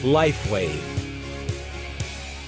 Lifewave.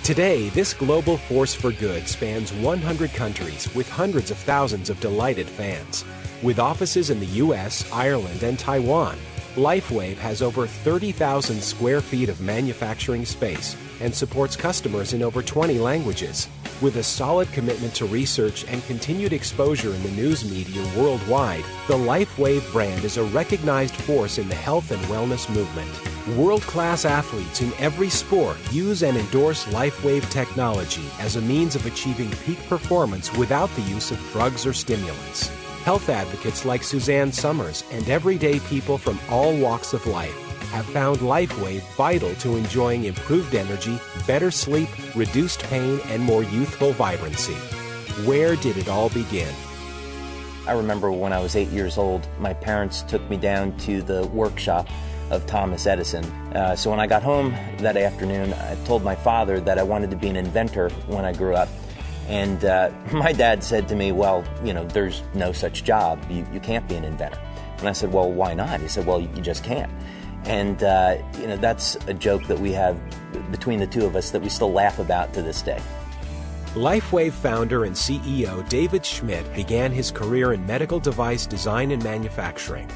Today, this global force for good spans 100 countries with hundreds of thousands of delighted fans. With offices in the US, Ireland, and Taiwan, Lifewave has over 30,000 square feet of manufacturing space and supports customers in over 20 languages. With a solid commitment to research and continued exposure in the news media worldwide, the Lifewave brand is a recognized force in the health and wellness movement. World-class athletes in every sport use and endorse Lifewave technology as a means of achieving peak performance without the use of drugs or stimulants. Health advocates like Suzanne Summers and everyday people from all walks of life have found Lifewave vital to enjoying improved energy, better sleep, reduced pain, and more youthful vibrancy. Where did it all begin? I remember when I was 8 years old, my parents took me down to the workshop of Thomas Edison. So when I got home that afternoon, I told my father that I wanted to be an inventor when I grew up. And my dad said to me, well, you know, there's no such job. You can't be an inventor. And I said, well, why not? He said, well, you just can't. And, you know, that's a joke that we have between the two of us that we still laugh about to this day. Lifewave founder and CEO David Schmidt began his career in medical device design and manufacturing.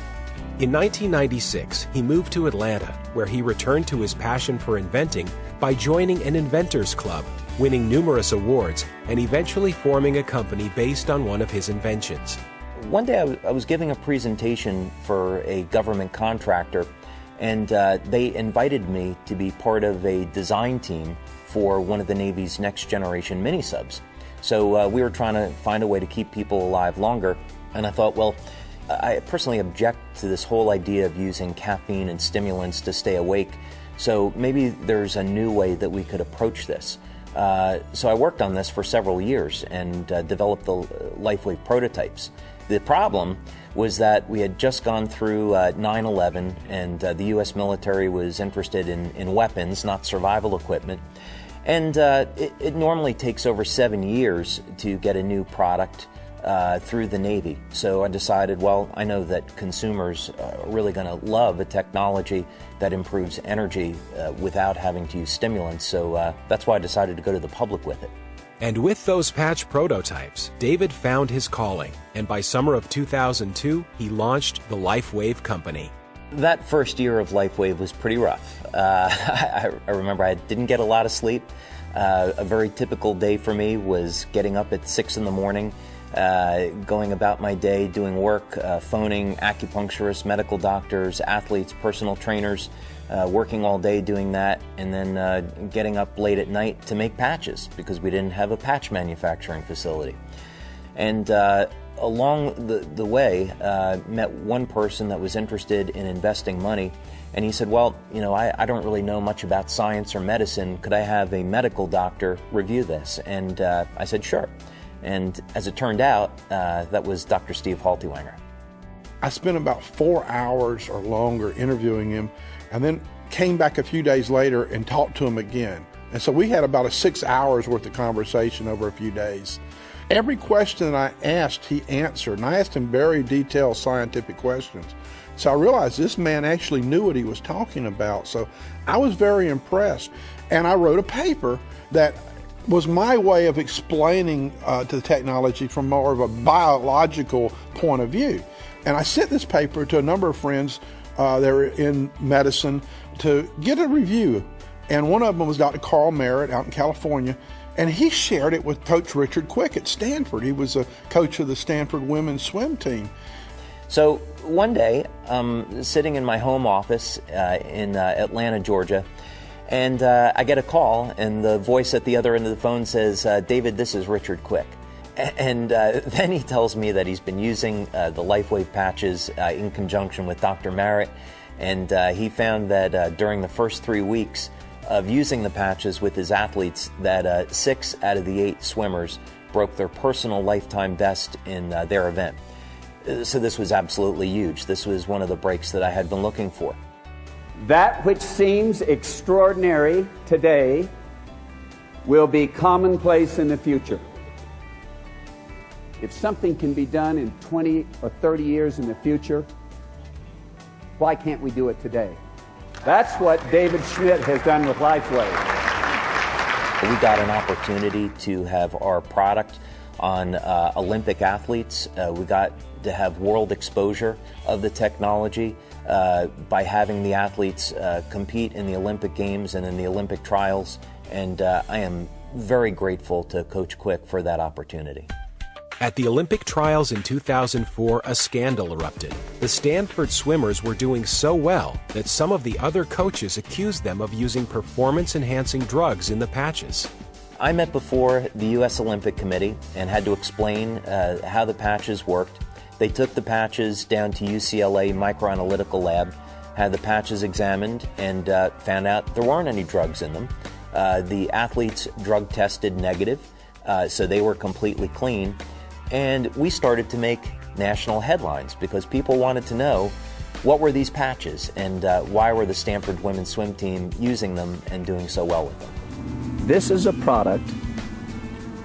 In 1996, he moved to Atlanta, where he returned to his passion for inventing by joining an inventors club, winning numerous awards, and eventually forming a company based on one of his inventions. One day I was giving a presentation for a government contractor, and they invited me to be part of a design team for one of the Navy's next generation mini-subs. So we were trying to find a way to keep people alive longer, and I thought, well, I personally object to this whole idea of using caffeine and stimulants to stay awake, so maybe there's a new way that we could approach this. So I worked on this for several years and developed the Lifewave prototypes. The problem was that we had just gone through 9/11, and the U.S. military was interested in weapons, not survival equipment. And it normally takes over 7 years to get a new product through the Navy. So I decided, well, I know that consumers are really going to love a technology that improves energy without having to use stimulants. So that's why I decided to go to the public with it. And with those patch prototypes, David found his calling, and by summer of 2002, he launched the Lifewave company. That first year of Lifewave was pretty rough. I remember I didn't get a lot of sleep. A very typical day for me was getting up at 6 in the morning, going about my day, doing work, phoning acupuncturists, medical doctors, athletes, personal trainers, working all day doing that, and then getting up late at night to make patches because we didn't have a patch manufacturing facility. And along the way, met one person that was interested in investing money, and he said, well, you know, I don't really know much about science or medicine. Could I have a medical doctor review this? And I said, sure. And as it turned out, that was Dr. Steve Haltiwanger. I spent about 4 hours or longer interviewing him, and then came back a few days later and talked to him again. And so we had about 6 hours worth of conversation over a few days. Every question that I asked, he answered, and I asked him very detailed scientific questions. So I realized this man actually knew what he was talking about. So I was very impressed, and I wrote a paper that was my way of explaining to the technology from more of a biological point of view. And I sent this paper to a number of friends that were in medicine to get a review. And one of them was Dr. Carl Merritt out in California, and he shared it with Coach Richard Quick at Stanford. He was a coach of the Stanford women's swim team. So one day, sitting in my home office in Atlanta, Georgia, and I get a call, and the voice at the other end of the phone says, David, this is Richard Quick. And then he tells me that he's been using the Lifewave patches in conjunction with Dr. Merritt, and he found that during the first 3 weeks of using the patches with his athletes, that 6 out of the 8 swimmers broke their personal lifetime best in their event. So this was absolutely huge. This was one of the breaks that I had been looking for. That which seems extraordinary today will be commonplace in the future. If something can be done in 20 or 30 years in the future, why can't we do it today? That's what David Schmidt has done with Lifewave. We got an opportunity to have our product on Olympic athletes. We got to have world exposure of the technology by having the athletes compete in the Olympic Games and in the Olympic trials. And I am very grateful to Coach Quick for that opportunity. At the Olympic trials in 2004, a scandal erupted. The Stanford swimmers were doing so well that some of the other coaches accused them of using performance-enhancing drugs in the patches. I met before the U.S. Olympic Committee and had to explain how the patches worked. They took the patches down to UCLA Microanalytical Lab, had the patches examined, and found out there weren't any drugs in them. The athletes drug tested negative, so they were completely clean. And we started to make national headlines because people wanted to know what were these patches and why were the Stanford women's swim team using them and doing so well with them. This is a product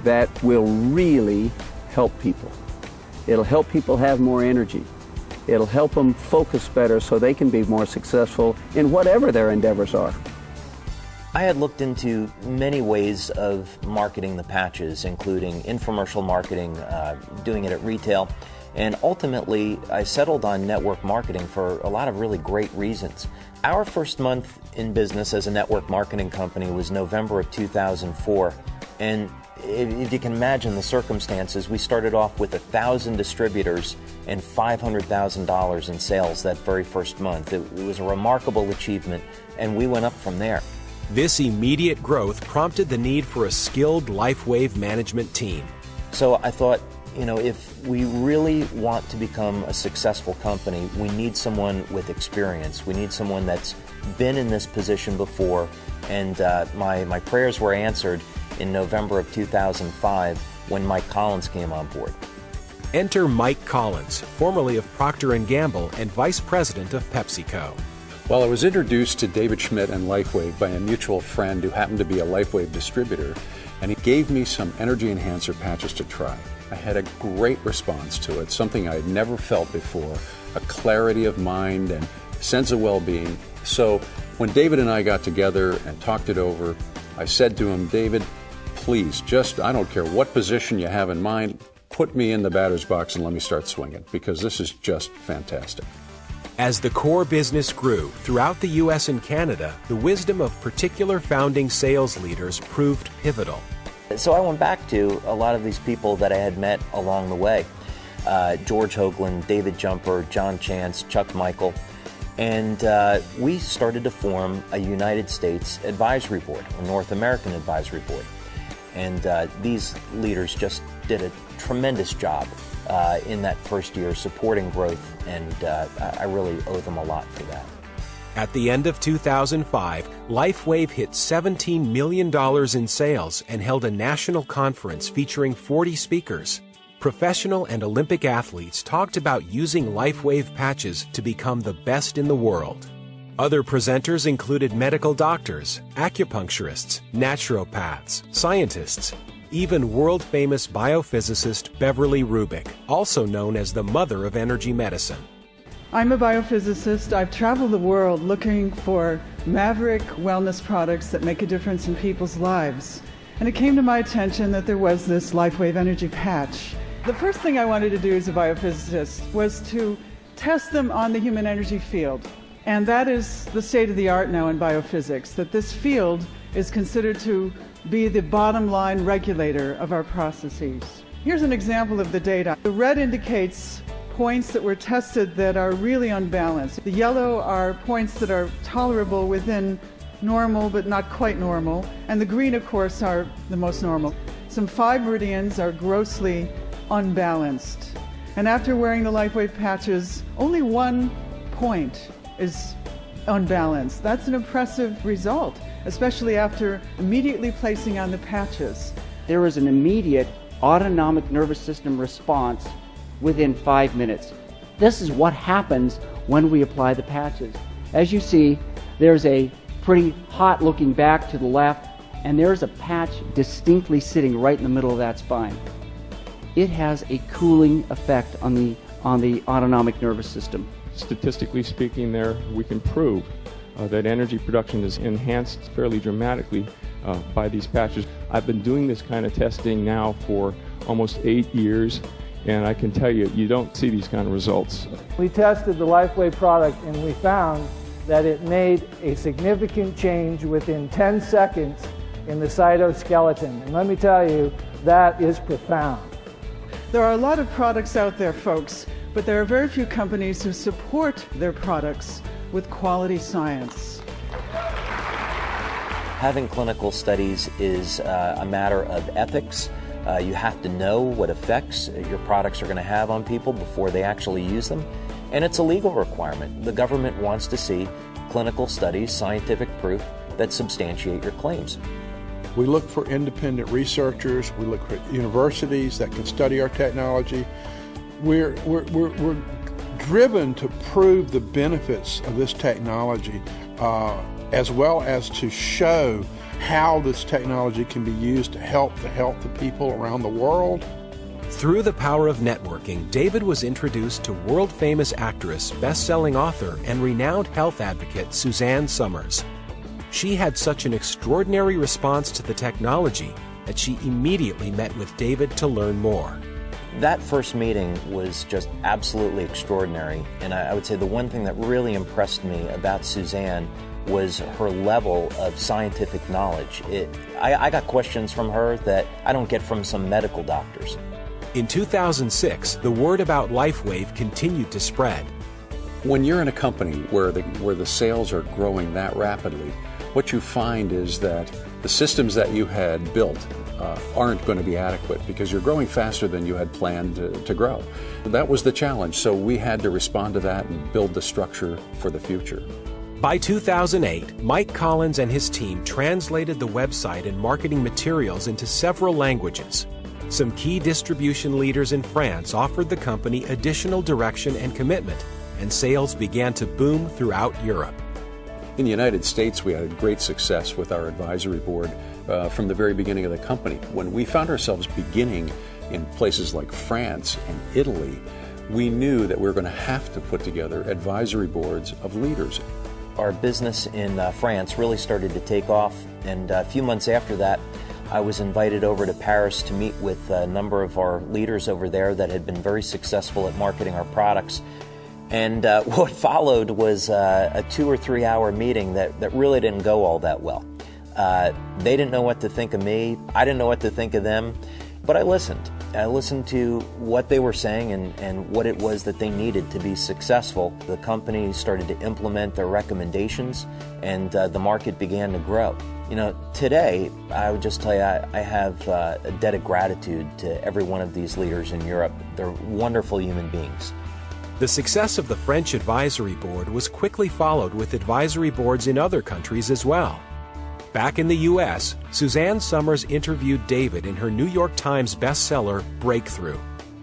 that will really help people. It'll help people have more energy. It'll help them focus better so they can be more successful in whatever their endeavors are. I had looked into many ways of marketing the patches, including infomercial marketing, doing it at retail, and ultimately I settled on network marketing for a lot of really great reasons. Our first month in business as a network marketing company was November of 2004, and if you can imagine the circumstances, we started off with 1,000 distributors and $500,000 in sales that very first month. It was a remarkable achievement, and we went up from there. This immediate growth prompted the need for a skilled Lifewave management team. So I thought, if we really want to become a successful company, we need someone with experience. We need someone that's been in this position before. And my prayers were answered in November of 2005 when Mike Collins came on board. Enter Mike Collins, formerly of Procter & Gamble and Vice President of PepsiCo. Well, I was introduced to David Schmidt and Lifewave by a mutual friend who happened to be a Lifewave distributor, and he gave me some energy enhancer patches to try. I had a great response to it, something I had never felt before, a clarity of mind and sense of well-being. So when David and I got together and talked it over, I said to him, David, please, I don't care what position you have in mind, put me in the batter's box and let me start swinging, because this is just fantastic. As the core business grew throughout the U.S. and Canada, the wisdom of particular founding sales leaders proved pivotal. So I went back to a lot of these people that I had met along the way. George Hoagland, David Jumper, John Chance, Chuck Michael, and we started to form a United States advisory board, a North American advisory board. And these leaders just did a tremendous job in that first year supporting growth, and I really owe them a lot for that. At the end of 2005, Lifewave hit $17 million in sales and held a national conference featuring 40 speakers. Professional and Olympic athletes talked about using Lifewave patches to become the best in the world. Other presenters included medical doctors, acupuncturists, naturopaths, scientists, even world-famous biophysicist Beverly Rubik, also known as the mother of energy medicine. I'm a biophysicist. I've traveled the world looking for maverick wellness products that make a difference in people's lives. And it came to my attention that there was this Lifewave energy patch. The first thing I wanted to do as a biophysicist was to test them on the human energy field. And that is the state of the art now in biophysics, that this field is considered to be the bottom line regulator of our processes. Here's an example of the data. The red indicates points that were tested that are really unbalanced. The yellow are points that are tolerable within normal but not quite normal, and the green, of course, are the most normal. Some 5 meridians are grossly unbalanced. And after wearing the Lifewave patches, only 1 point is unbalanced. That's an impressive result, especially after immediately placing on the patches. There was an immediate autonomic nervous system response within 5 minutes. This is what happens when we apply the patches. As you see, there's a pretty hot looking back to the left, and there's a patch distinctly sitting right in the middle of that spine. It has a cooling effect on the autonomic nervous system. Statistically speaking, there we can prove that energy production is enhanced fairly dramatically by these patches. I've been doing this kind of testing now for almost 8 years, and I can tell you, you don't see these kind of results. We tested the Lifewave product and we found that it made a significant change within 10 seconds in the cytoskeleton. And let me tell you, that is profound. There are a lot of products out there, folks, but there are very few companies who support their products with quality science. Having clinical studies is a matter of ethics. You have to know what effects your products are going to have on people before they actually use them. And it's a legal requirement. The government wants to see clinical studies, scientific proof that substantiate your claims. We look for independent researchers. We look for universities that can study our technology. We're driven to prove the benefits of this technology, as well as to show how this technology can be used to help the health of people around the world. Through the power of networking, David was introduced to world-famous actress, best-selling author, and renowned health advocate Suzanne Somers. She had such an extraordinary response to the technology that she immediately met with David to learn more. That first meeting was just absolutely extraordinary, and I would say the one thing that really impressed me about Suzanne was her level of scientific knowledge. I got questions from her that I don't get from some medical doctors. In 2006, the word about Lifewave continued to spread. When you're in a company where the sales are growing that rapidly, what you find is that the systems that you had built aren't going to be adequate because you're growing faster than you had planned to grow. That was the challenge, so we had to respond to that and build the structure for the future. By 2008, Mike Collins and his team translated the website and marketing materials into several languages. Some key distribution leaders in France offered the company additional direction and commitment, and sales began to boom throughout Europe. In the United States, we had great success with our advisory board from the very beginning of the company. When we found ourselves beginning in places like France and Italy, we knew that we were going to have to put together advisory boards of leaders. Our business in France really started to take off, and a few months after that, I was invited over to Paris to meet with a number of our leaders over there that had been very successful at marketing our products. And what followed was a 2 or 3 hour meeting that really didn't go all that well. They didn't know what to think of me. I didn't know what to think of them. But I listened. I listened to what they were saying and what it was that they needed to be successful. The company started to implement their recommendations, and the market began to grow. You know, today, I would just tell you, I have a debt of gratitude to every one of these leaders in Europe. They're wonderful human beings. The success of the French advisory board was quickly followed with advisory boards in other countries as well. Back in the U.S., Suzanne Somers interviewed David in her New York Times bestseller, Breakthrough.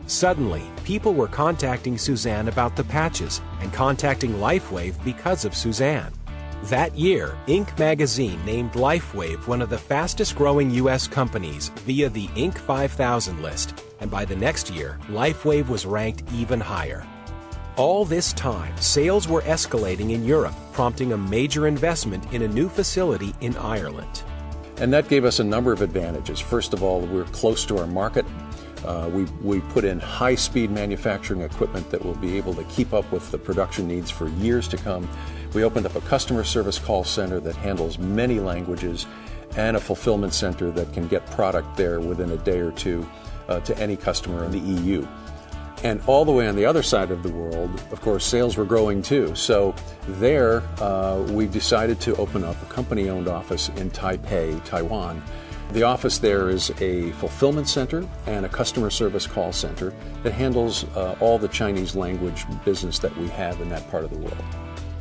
Suddenly, people were contacting Suzanne about the patches and contacting Lifewave because of Suzanne. That year, Inc. magazine named Lifewave one of the fastest-growing U.S. companies via the Inc. 5000 list, and by the next year, Lifewave was ranked even higher. All this time, sales were escalating in Europe, prompting a major investment in a new facility in Ireland. And that gave us a number of advantages. First of all, we're close to our market. We put in high-speed manufacturing equipment that will be able to keep up with the production needs for years to come. We opened up a customer service call center that handles many languages and a fulfillment center that can get product there within a day or two to any customer in the EU. And all the way on the other side of the world, of course, sales were growing too. So there, we decided to open up a company-owned office in Taipei, Taiwan. The office there is a fulfillment center and a customer service call center that handles all the Chinese language business that we have in that part of the world.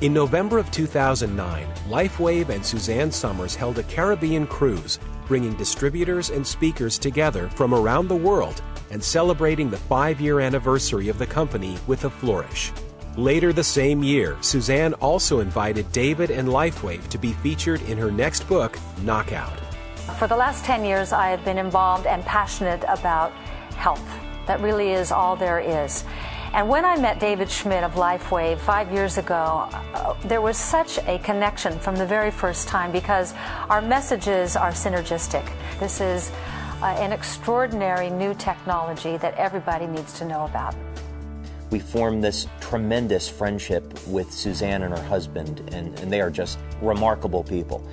In November of 2009, Lifewave and Suzanne Somers held a Caribbean cruise, bringing distributors and speakers together from around the world and celebrating the 5-year anniversary of the company with a flourish. Later the same year, Suzanne also invited David and Lifewave to be featured in her next book, Knockout. For the last 10 years, I have been involved and passionate about health. That really is all there is. And when I met David Schmidt of Lifewave 5 years ago, there was such a connection from the very first time because our messages are synergistic. This is an extraordinary new technology that everybody needs to know about. We formed this tremendous friendship with Suzanne and her husband, and they are just remarkable people.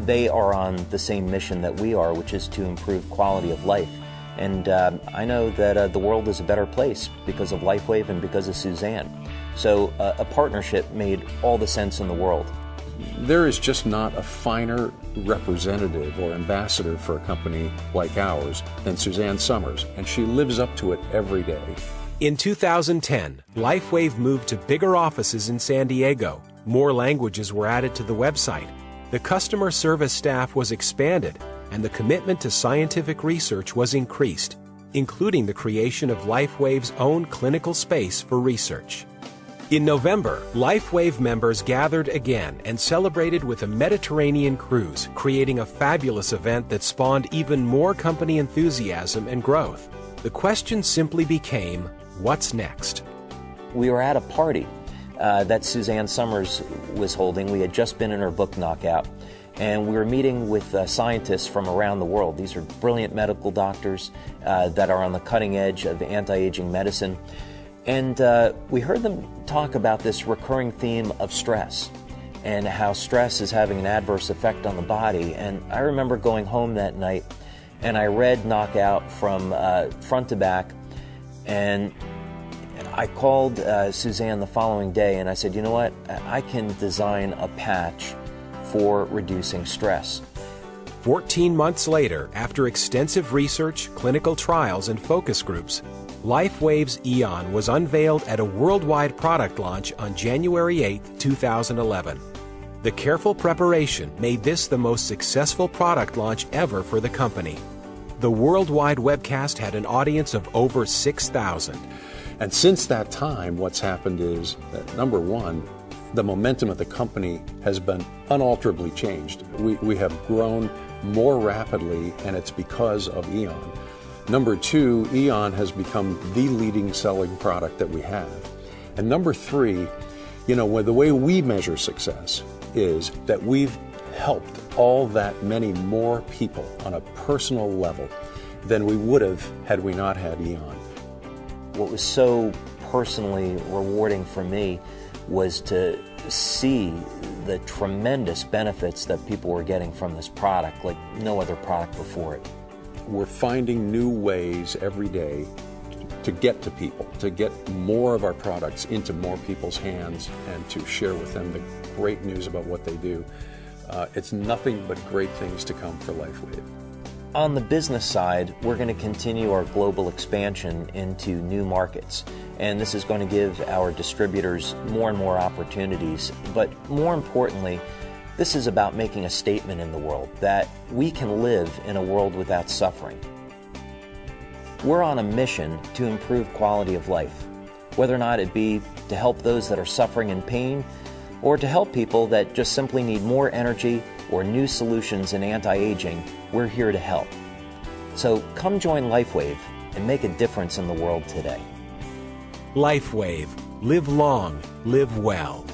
They are on the same mission that we are, which is to improve quality of life. And I know that the world is a better place because of Lifewave and because of Suzanne. So a partnership made all the sense in the world. There is just not a finer representative or ambassador for a company like ours than Suzanne Somers, and she lives up to it every day. In 2010, Lifewave moved to bigger offices in San Diego. More languages were added to the website. The customer service staff was expanded, and the commitment to scientific research was increased, including the creation of Lifewave's own clinical space for research. In November, Lifewave members gathered again and celebrated with a Mediterranean cruise, creating a fabulous event that spawned even more company enthusiasm and growth. The question simply became, what's next? We were at a party that Suzanne Somers was holding. We had just been in her book Knockout, and we were meeting with scientists from around the world. These are brilliant medical doctors that are on the cutting edge of anti-aging medicine. And we heard them talk about this recurring theme of stress and how stress is having an adverse effect on the body. And I remember going home that night and I read Knockout from front to back, and I called Suzanne the following day and I said, you know what, I can design a patch for reducing stress. 14 months later, after extensive research, clinical trials, and focus groups, Lifewave's Eon was unveiled at a worldwide product launch on January 8, 2011. The careful preparation made this the most successful product launch ever for the company. The worldwide webcast had an audience of over 6,000. And since that time, what's happened is that, number one, the momentum of the company has been unalterably changed. We have grown more rapidly, and it's because of Eon. Number two, Eon has become the leading selling product that we have. And number three, the way we measure success is that we've helped all that many more people on a personal level than we would have had we not had Eon. What was so personally rewarding for me was to see the tremendous benefits that people were getting from this product like no other product before it. We're finding new ways every day to get to people, to get more of our products into more people's hands and to share with them the great news about what they do. It's nothing but great things to come for Lifewave. On the business side, we're going to continue our global expansion into new markets. And this is going to give our distributors more and more opportunities. But more importantly, this is about making a statement in the world that we can live in a world without suffering. We're on a mission to improve quality of life, whether or not it be to help those that are suffering in pain or to help people that just simply need more energy or new solutions in anti-aging. We're here to help. So come join Lifewave and make a difference in the world today. Lifewave. Live long, live well.